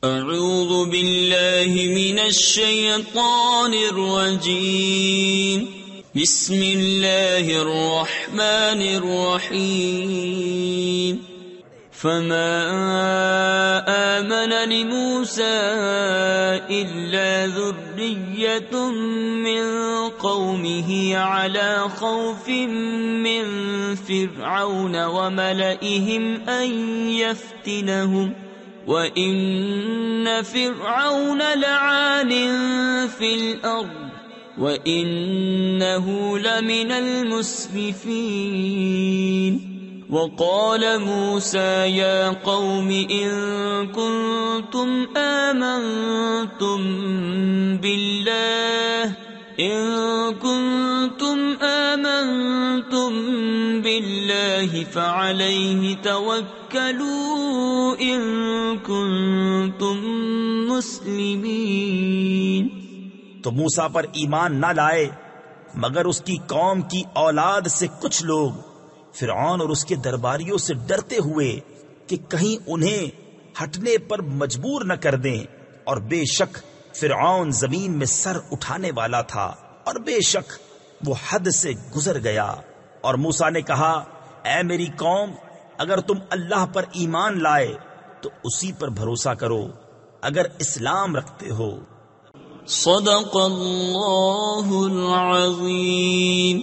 اعوذ باللہ من الشیطان الرجیم بسم اللہ الرحمن الرحیم فما آمن لموسى إلا ذرية من قومه على خوف من فرعون وملئهم أن يفتنهم وَإِنَّ فِرْعَوْنَ لَعَالٍ فِي الْأَرْضِ وَإِنَّهُ لَمِنَ الْمُسْرِفِينَ وَقَالَ مُوسَى يَا قَوْمِ إِن كُنتُمْ آمنتم بالله فعليه توكلوا إن كنتم مسلمين۔ تو موسیٰ پر ایمان نہ لائے مگر اس کی قوم کی اولاد سے کچھ لوگ فرعون اور اس کے درباریوں سے ڈرتے ہوئے کہ کہیں انہیں ہٹنے پر مجبور نہ کر دیں، اور بے شک فرعون زمین میں سر اٹھانے والا تھا اور بے شک وہ حد سے گزر گیا۔ اور موسیٰ نے کہا اے میری قوم، اگر تم اللہ پر ایمان لائے تو اسی پر بھروسہ کرو اگر اسلام رکھتے ہو۔ صدق اللہ العظیم۔